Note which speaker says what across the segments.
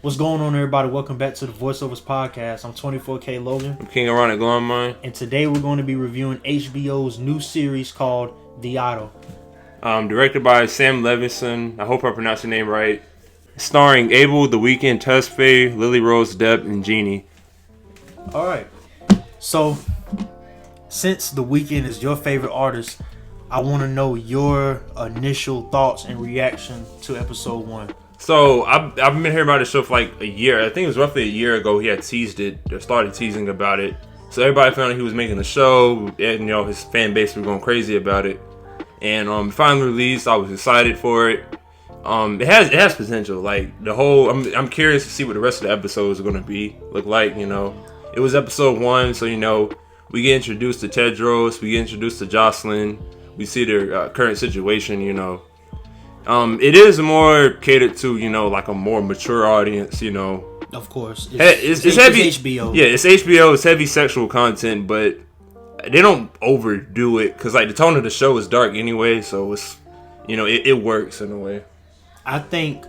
Speaker 1: What's going on, everybody? Welcome back to the Voiceovers Podcast. I'm 24K Logan.
Speaker 2: I'm King Ironic Glowing Mine.
Speaker 1: And today we're going to be reviewing HBO's new series called The Idol.
Speaker 2: Directed by Sam Levinson. I hope I pronounced your name right. Starring Abel, The Weeknd, Tesfaye, Lily Rose Depp, and Genie.
Speaker 1: Alright. So, since The Weeknd is your favorite artist, I want to know your initial thoughts and reaction to episode 1.
Speaker 2: So, I've been hearing about this show for like a year. I think it was roughly a year ago he had teased it, or started teasing about it. So everybody found out he was making the show, and his fan base was going crazy about it. And finally released, I was excited for it. It has potential. Like the whole, I'm curious to see what the rest of the episodes are going to look like. It was episode 1, so we get introduced to Tedros, we get introduced to Jocelyn, we see their current situation. It is more catered to like a more mature audience.
Speaker 1: Of course,
Speaker 2: it's heavy.
Speaker 1: HBO.
Speaker 2: Yeah, it's HBO. It's heavy sexual content, but they don't overdo it because the tone of the show is dark anyway. So it's it works in a way.
Speaker 1: I think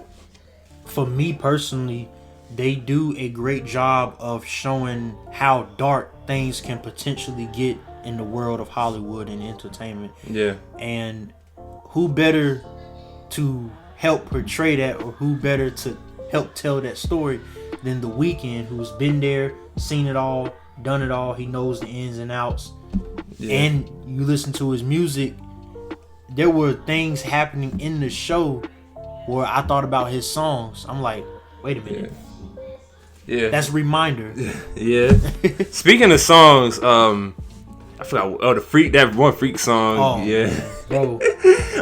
Speaker 1: for me personally, they do a great job of showing how dark things can potentially get in the world of Hollywood and entertainment.
Speaker 2: Yeah.
Speaker 1: And who better to help portray that, or who better to help tell that story than The Weeknd, who's been there, seen it all, done it all. He knows the ins and outs. Yeah. And you listen to his music, there were things happening in the show where I thought about his songs. I'm like, wait a minute.
Speaker 2: Yeah.
Speaker 1: That's a reminder.
Speaker 2: Yeah. Speaking of songs, I forgot. Oh, that one Freak song.
Speaker 1: Oh,
Speaker 2: yeah.
Speaker 1: Man, bro.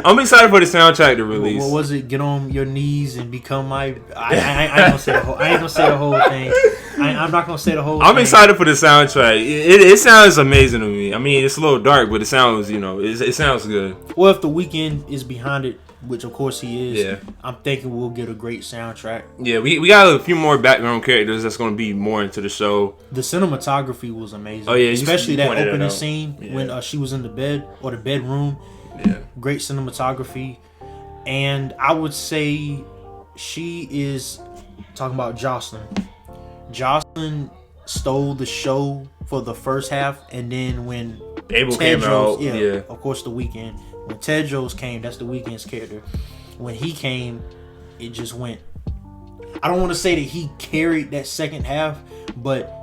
Speaker 2: I'm excited for the soundtrack to release.
Speaker 1: What was it? Get on your knees and become my. I ain't gonna say the whole. I ain't gonna say the whole thing. I'm not gonna say the whole.
Speaker 2: I'm excited for the soundtrack. It sounds amazing to me. I mean, it's a little dark, but it sounds it sounds good.
Speaker 1: Well, if The Weeknd is behind it, which of course he is,
Speaker 2: yeah,
Speaker 1: I'm thinking we'll get a great soundtrack.
Speaker 2: Yeah, we got a few more background characters that's going to be more into the show.
Speaker 1: The cinematography was amazing.
Speaker 2: Oh yeah,
Speaker 1: especially that opening
Speaker 2: that
Speaker 1: scene when she was in the bed or the bedroom.
Speaker 2: Yeah,
Speaker 1: great cinematography, and I would say she is talking about Jocelyn. Jocelyn stole the show for the first half, and then when
Speaker 2: Abel came out, yeah,
Speaker 1: of course The Weeknd. When Tedros came, that's The Weeknd's character. When he came, it just went. I don't want to say that he carried that second half, but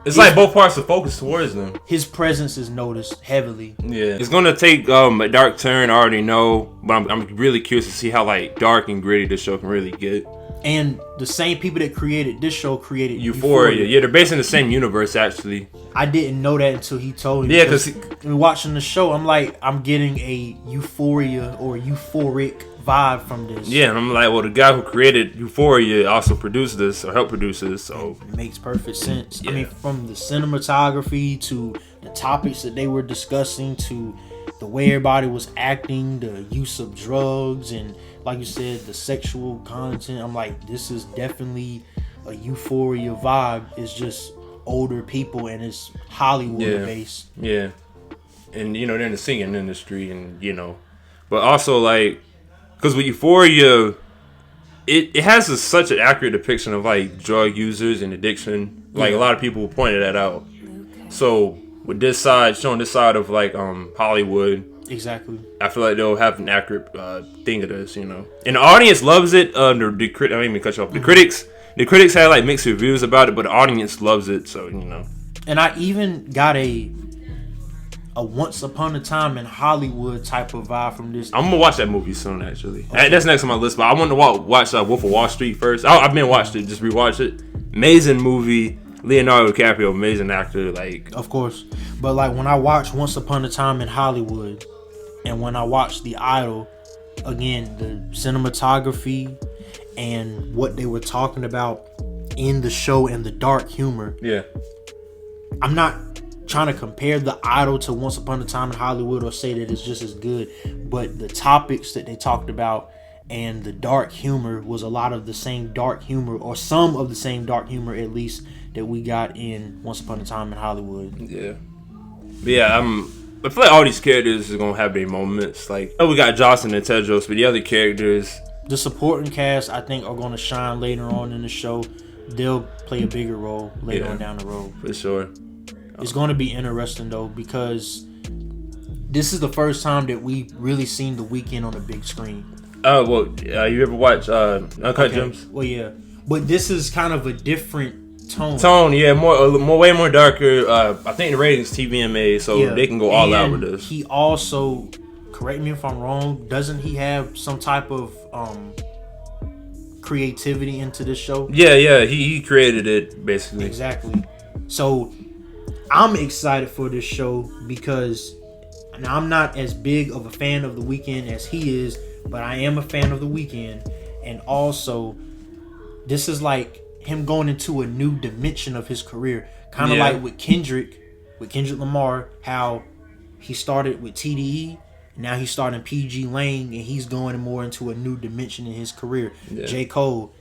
Speaker 2: it's like both parts are focused towards them.
Speaker 1: His presence is noticed heavily.
Speaker 2: Yeah, it's gonna take a dark turn. I already know, but I'm really curious to see how dark and gritty this show can really get. And
Speaker 1: the same people that created this show created
Speaker 2: Euphoria. Yeah, they're based in the same universe actually.
Speaker 1: I didn't know that until he told me.
Speaker 2: Yeah, because
Speaker 1: watching the show, I'm like, I'm getting a Euphoria or euphoric vibe from this.
Speaker 2: Yeah, and I'm like, well, the guy who created Euphoria also produced this or helped produce this, so
Speaker 1: it makes perfect sense.
Speaker 2: Yeah.
Speaker 1: I mean, from the cinematography to the topics that they were discussing to the way everybody was acting, the use of drugs, and like you said, the sexual content. I'm like, this is definitely a Euphoria vibe. It's just older people and it's Hollywood based.
Speaker 2: Yeah. And they're in the singing industry, and but also because with Euphoria, it has such an accurate depiction of drug users and addiction. A lot of people pointed that out. So with this side, showing this side of Hollywood,
Speaker 1: exactly,
Speaker 2: I feel like they'll have an accurate thing of this, and the audience loves it. I didn't even cut you off. The critics had mixed reviews about it, but the audience loves it. So
Speaker 1: And I even got a Once Upon a Time in Hollywood type of vibe from this.
Speaker 2: I'm gonna watch that movie soon. Actually, that's next on my list. But I want to watch Wolf of Wall Street first. I've been watched it, just rewatched it. Amazing movie. Leonardo DiCaprio, amazing actor.
Speaker 1: Of course, but when I watched Once Upon a Time in Hollywood, and when I watched The Idol, again, the cinematography and what they were talking about in the show and the dark humor.
Speaker 2: Yeah,
Speaker 1: I'm not trying to compare The Idol to Once Upon a Time in Hollywood or say that it's just as good, but the topics that they talked about and the dark humor was a lot of the same dark humor, or some of the same dark humor at least, that we got in Once Upon a Time in Hollywood.
Speaker 2: Yeah. But yeah, I feel like all these characters are gonna have their moments. We got Jocelyn and Tedros, but the other characters,
Speaker 1: The supporting cast, I think, are going to shine later on in the show. They'll play a bigger role later on down the road.
Speaker 2: For sure.
Speaker 1: It's going to be interesting, though, because this is the first time that we really seen The Weeknd on a big screen.
Speaker 2: Oh, well, you ever watch Uncut Gems?
Speaker 1: Well, yeah. But this is kind of a different tone.
Speaker 2: Yeah, way more darker. I think the ratings TVMA, so they can go all out with this.
Speaker 1: He also, correct me if I'm wrong, doesn't he have some type of creativity into this show?
Speaker 2: Yeah, he created it, basically.
Speaker 1: Exactly. So, I'm excited for this show because now I'm not as big of a fan of The Weeknd as he is, but I am a fan of The Weeknd. And also, this is like him going into a new dimension of his career. Kind of like with Kendrick Lamar, how he started with TDE, now he's starting PG Lane, and he's going more into a new dimension in his career.
Speaker 2: Yeah.
Speaker 1: J. Cole,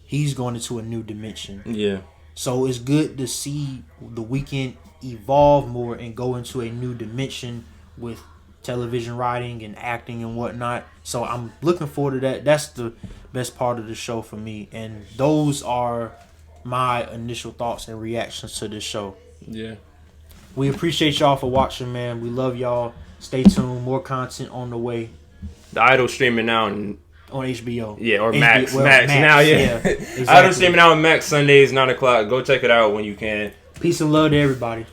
Speaker 1: he's going into a new dimension.
Speaker 2: Yeah.
Speaker 1: So it's good to see The Weeknd evolve more and go into a new dimension with television writing and acting and whatnot. So I'm looking forward to that. That's the best part of the show for me. And those are my initial thoughts and reactions to this show.
Speaker 2: Yeah.
Speaker 1: We appreciate y'all for watching, man. We love y'all. Stay tuned. More content on the way.
Speaker 2: The Idol streaming now on
Speaker 1: HBO.
Speaker 2: Yeah, or
Speaker 1: HBO,
Speaker 2: Max.
Speaker 1: well,
Speaker 2: Max now, yeah.
Speaker 1: Exactly.
Speaker 2: Idol streaming now on Max Sundays, 9 o'clock. Go check it out when you can.
Speaker 1: Peace and love to everybody.